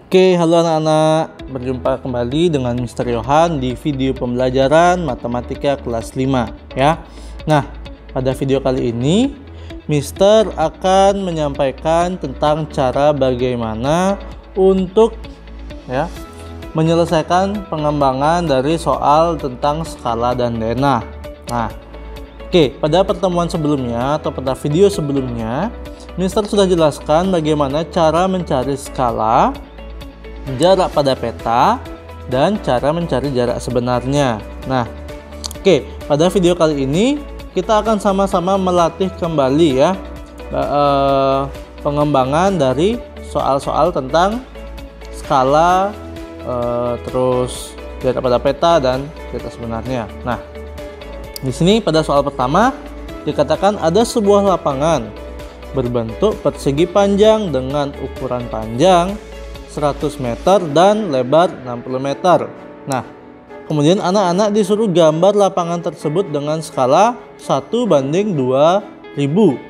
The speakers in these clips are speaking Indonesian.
Oke, halo anak-anak. Berjumpa kembali dengan Mr. Yohan di video pembelajaran matematika kelas 5 ya. Nah, pada video kali ini Mr. akan menyampaikan tentang cara bagaimana untuk menyelesaikan pengembangan dari soal tentang skala dan denah. Nah, oke, pada pertemuan sebelumnya atau pada video sebelumnya Mr. sudah jelaskan bagaimana cara mencari skala, jarak pada peta, dan cara mencari jarak sebenarnya. Nah, oke, pada video kali ini kita akan sama-sama melatih kembali ya pengembangan dari soal-soal tentang skala, terus jarak pada peta dan jarak sebenarnya. Nah, di sini pada soal pertama dikatakan ada sebuah lapangan berbentuk persegi panjang dengan ukuran panjang 100 meter dan lebar 60 meter. Nah, kemudian anak-anak disuruh gambar lapangan tersebut dengan skala 1:2000.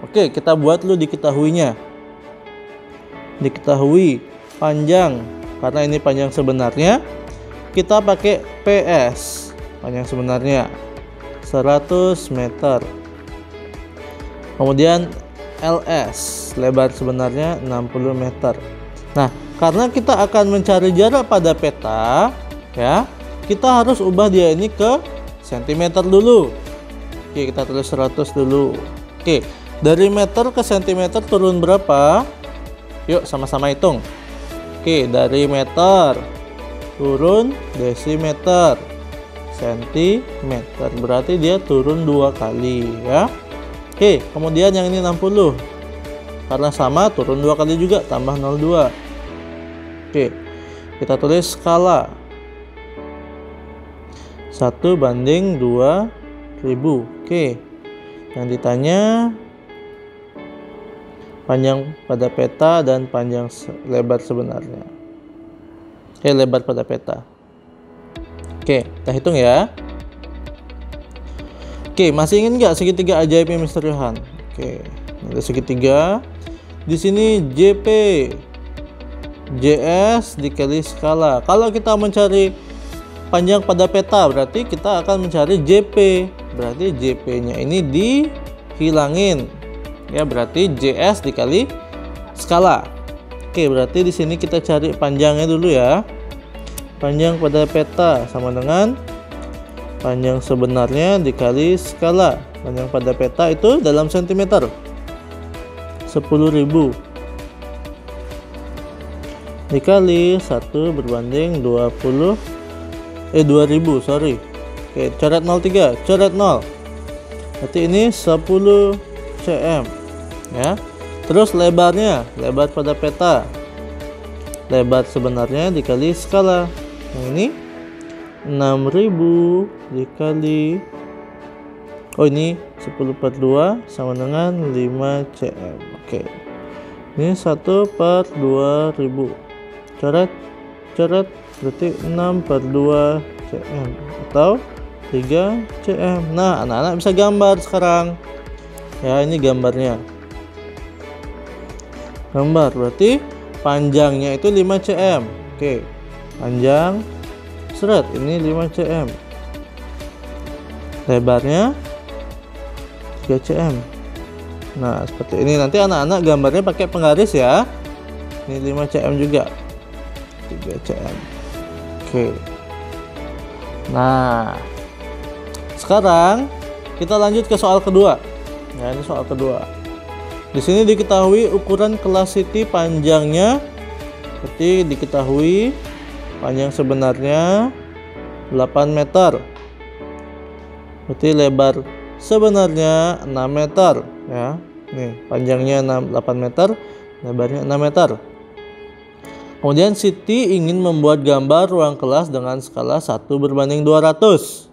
Oke, kita buat dulu diketahuinya. Diketahui panjang, karena ini panjang sebenarnya, kita pakai PS. Panjang sebenarnya 100 meter. Kemudian LS, lebar sebenarnya 60 meter. Nah, karena kita akan mencari jarak pada peta, ya, kita harus ubah dia ini ke sentimeter dulu. Oke, kita tulis 100 dulu. Oke, dari meter ke sentimeter turun berapa? Yuk sama-sama hitung. Oke, dari meter turun desimeter, sentimeter, berarti dia turun 2 kali ya. Oke, kemudian yang ini 60. Karena sama, turun 2 kali juga, tambah 0,2. Oke, kita tulis skala 1:2000. Oke, yang ditanya panjang pada peta dan panjang lebar sebenarnya. Lebar pada peta. Oke, kita hitung ya. Oke, masih ingin nggak segitiga ajaibnya Mr. Yohan? Oke, ada segitiga. Di sini JP, JS dikali skala. Kalau kita mencari panjang pada peta, berarti kita akan mencari JP. Berarti JP-nya ini dihilangin. Ya, berarti JS dikali skala. Oke, berarti di sini kita cari panjangnya dulu ya. Panjang pada peta sama dengan panjang sebenarnya dikali skala. Panjang pada peta itu dalam sentimeter. 10.000 dikali 1:20 2000, sorry. Oke, coret 03, coret 0. Berarti ini 10 cm ya. Terus lebarnya, lebar pada peta, lebar sebenarnya dikali skala. Yang ini 6.000 dikali, oh ini 10/2 sama dengan 5 cm. Oke, ini 1/2000. Coret, coret, berarti 6/2 cm atau 3 cm. Nah, anak-anak bisa gambar sekarang. Ya, ini gambarnya. Gambar, berarti panjangnya itu 5 cm. Oke, panjang, seret, ini 5 cm. Lebarnya 3 cm. Nah, seperti ini. Nanti anak-anak gambarnya pakai penggaris ya. Ini 5 cm juga, 3 cm. Oke. Nah, sekarang kita lanjut ke soal kedua. Ya, ini soal kedua. Di sini diketahui ukuran kelas CT panjangnya. Berarti diketahui panjang sebenarnya 8 meter. Berarti lebar sebenarnya 6 meter ya. Nih, panjangnya 8 meter, lebarnya 6 meter. Kemudian Siti ingin membuat gambar ruang kelas dengan skala 1:200.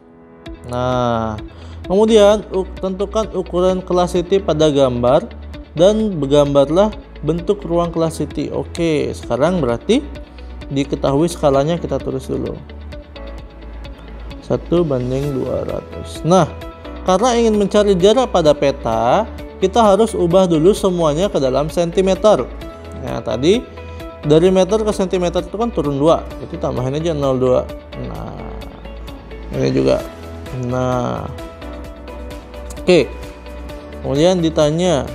Nah, kemudian tentukan ukuran kelas Siti pada gambar dan bergambarlah bentuk ruang kelas Siti. Oke, sekarang berarti diketahui skalanya, kita tulis dulu 1:200. Nah, karena ingin mencari jarak pada peta, kita harus ubah dulu semuanya ke dalam sentimeter. Nah, tadi Dari meter ke sentimeter itu kan turun 2, berarti tambahin aja 0,2. Nah, ini juga. Nah, oke. Kemudian ditanya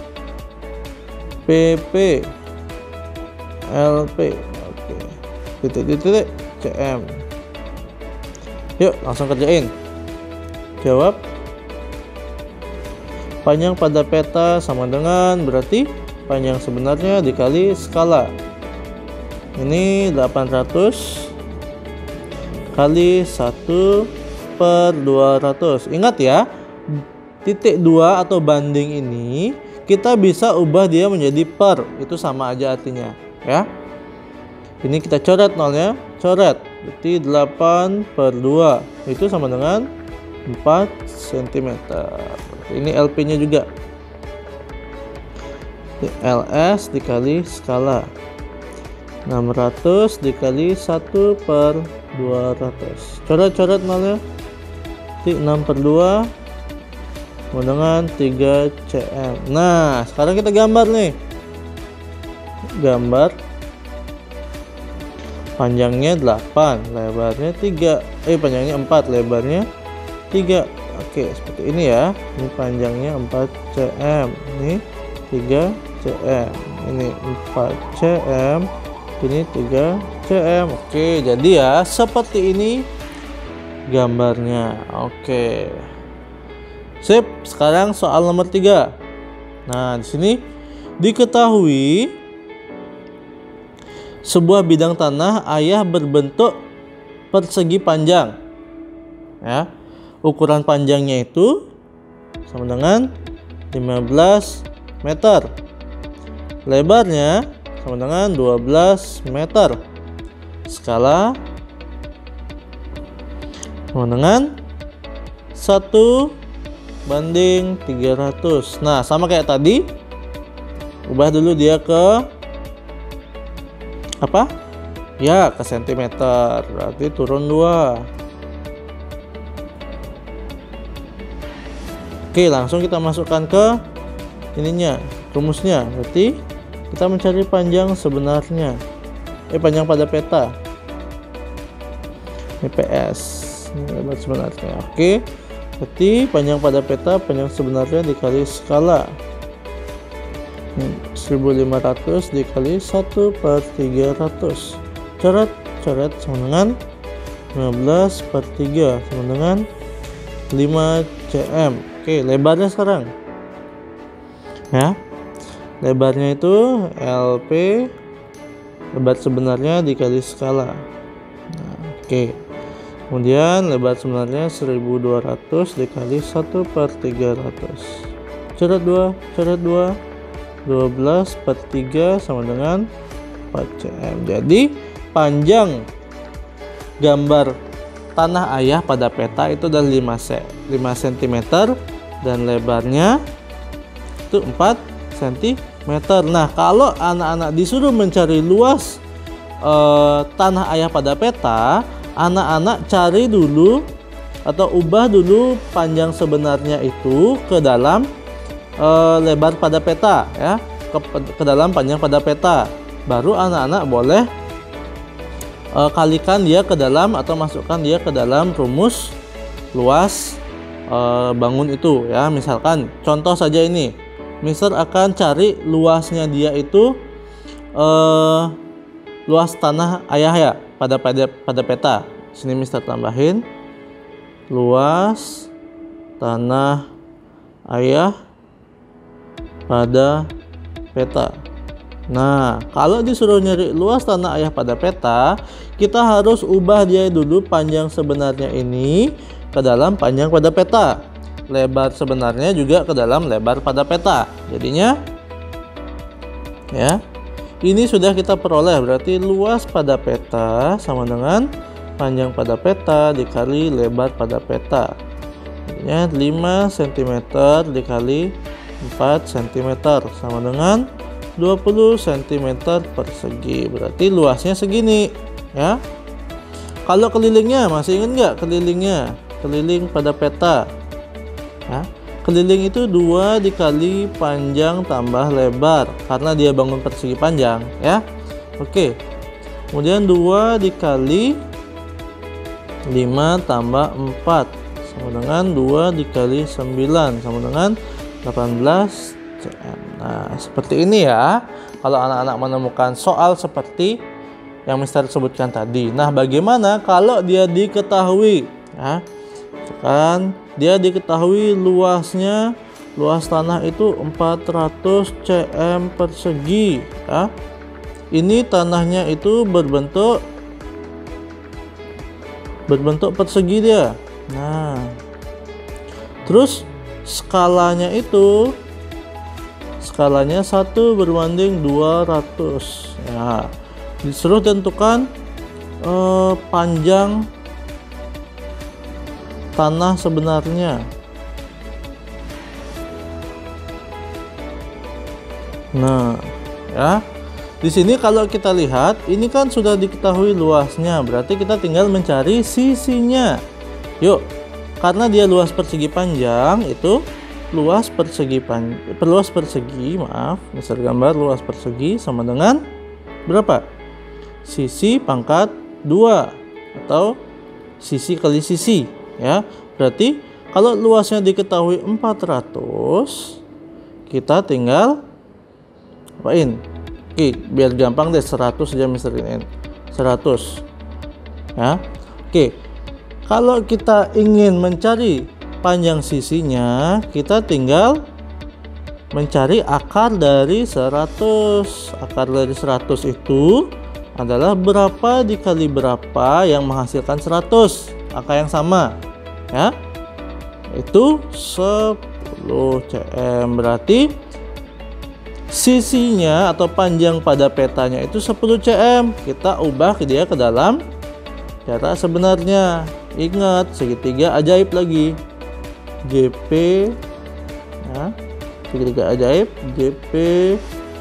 PP, LP, oke, titik-titik cm. Yuk langsung kerjain. Jawab. Panjang pada peta sama dengan, berarti panjang sebenarnya dikali skala. Ini 800 kali 1/200. Ingat ya, titik 2 atau banding ini kita bisa ubah dia menjadi per. Itu sama aja artinya ya. Ini kita coret nolnya, coret. Berarti 8/2 itu sama dengan 4 cm. Ini LP nya juga. LS dikali skala 600 dikali 1/200. Coret-coret nolnya. 6/2 dengan 3 cm. Nah, sekarang kita gambar nih. Gambar. Panjangnya 8, lebarnya 3. Panjangnya 4, lebarnya 3. Oke, seperti ini ya. Ini panjangnya 4 cm. Ini 3 cm. Ini 4 cm. Ini 3 cm. Oke, jadi ya seperti ini gambarnya. Oke. Sip, sekarang soal nomor 3. Nah, di sini diketahui sebuah bidang tanah ayah berbentuk persegi panjang. Ya. Ukuran panjangnya itu sama dengan 15 meter. Lebarnya sama dengan 12 meter. Skala sama dengan 1/300. Nah, sama kayak tadi. Ubah dulu dia ke apa? Ya, ke sentimeter. Berarti turun 2. Oke, langsung kita masukkan ke ininya, rumusnya. Berarti kita mencari panjang sebenarnya. Panjang pada peta. Ini PS. Ini lebar sebenarnya. Oke. Berarti panjang pada peta, panjang sebenarnya dikali skala. 1500 dikali 1/300. Coret, coret sama dengan 15/3 sama dengan 5 cm. Oke, lebarnya sekarang. Ya. Lebarnya itu LP, lebar sebenarnya dikali skala. Nah, oke. Kemudian lebar sebenarnya 1200 dikali 1/300. Coret 2, coret 2. 12/3 sama dengan 4 cm. Jadi panjang gambar tanah ayah pada peta itu adalah 5 cm dan lebarnya itu 4 cm. Nah, kalau anak-anak disuruh mencari luas tanah ayah pada peta, anak-anak cari dulu atau ubah dulu panjang sebenarnya itu ke dalam lebar pada peta ya, ke dalam panjang pada peta. Baru anak-anak boleh kalikan dia ke dalam atau masukkan dia ke dalam rumus luas bangun itu ya. Misalkan contoh saja ini, Mister akan cari luasnya dia itu luas tanah ayah ya pada peta. Sini Mister tambahin luas tanah ayah pada peta. Nah, kalau disuruh nyari luas tanah ayah pada peta, kita harus ubah dia dulu panjang sebenarnya ini ke dalam panjang pada peta. Lebar sebenarnya juga ke dalam lebar pada peta. Jadinya ya, ini sudah kita peroleh. Berarti luas pada peta sama dengan panjang pada peta dikali lebar pada peta. Jadinya 5 cm dikali 4 cm sama dengan 20 cm persegi. Berarti luasnya segini ya. Kalau kelilingnya masih ingat nggak kelilingnya? Keliling pada peta ya. Keliling itu 2 dikali panjang tambah lebar karena dia bangun persegi panjang ya. Oke. Kemudian 2 dikali 5 tambah 4 sama dengan 2 dikali 9 sama dengan 18 cm. Nah, seperti ini ya. Kalau anak-anak menemukan soal seperti yang Mister sebutkan tadi. Nah, bagaimana kalau dia diketahui ya? Kan dia diketahui luas tanah itu 400 cm persegi ya. Ini tanahnya itu berbentuk persegi dia. Nah, terus skalanya 1 berbanding 200 ya. Disuruh tentukan panjang tanah sebenarnya. Nah, ya. Di sini kalau kita lihat, ini kan sudah diketahui luasnya, berarti kita tinggal mencari sisinya. Yuk, karena dia luas persegi panjang, itu luas persegi, misal gambar luas persegi sama dengan berapa? Sisi pangkat 2 atau sisi kali sisi ya. Berarti kalau luasnya diketahui 400, kita tinggal apain? Oke, biar gampang deh 100 aja Mister ini. 100 ya. Oke. Kalau kita ingin mencari panjang sisinya, kita tinggal mencari akar dari 100. Akar dari 100 itu adalah berapa dikali berapa yang menghasilkan 100. Angka yang sama ya. Itu 10 cm. Berarti sisinya atau panjang pada petanya itu 10 cm. Kita ubah dia ke dalam cara sebenarnya. Ingat, segitiga ajaib lagi. JP ya, segitiga ajaib JP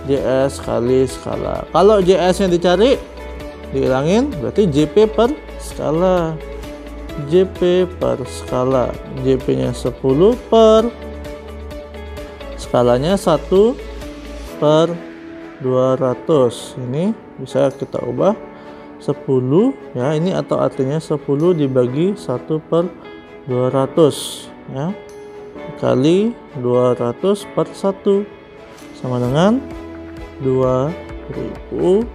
JS kali skala. Kalau JS nya dicari, dihilangin, berarti JP per skala. JP per skala. JP nya 10 per skalanya 1 per 200. Ini bisa kita ubah 10 ya, ini atau artinya 10 dibagi 1 per 200 ya, kali 200 per 1 sama dengan 2000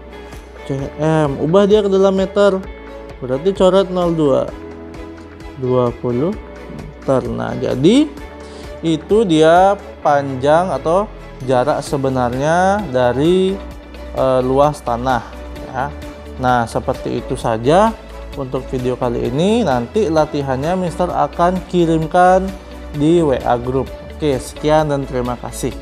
cm. Ubah dia ke dalam meter, berarti coret 02 20 meter. Nah, jadi itu dia panjang atau jarak sebenarnya dari luas tanah ya. Nah, seperti itu saja untuk video kali ini. Nanti latihannya Mister akan kirimkan di WA group. Oke, sekian dan terima kasih.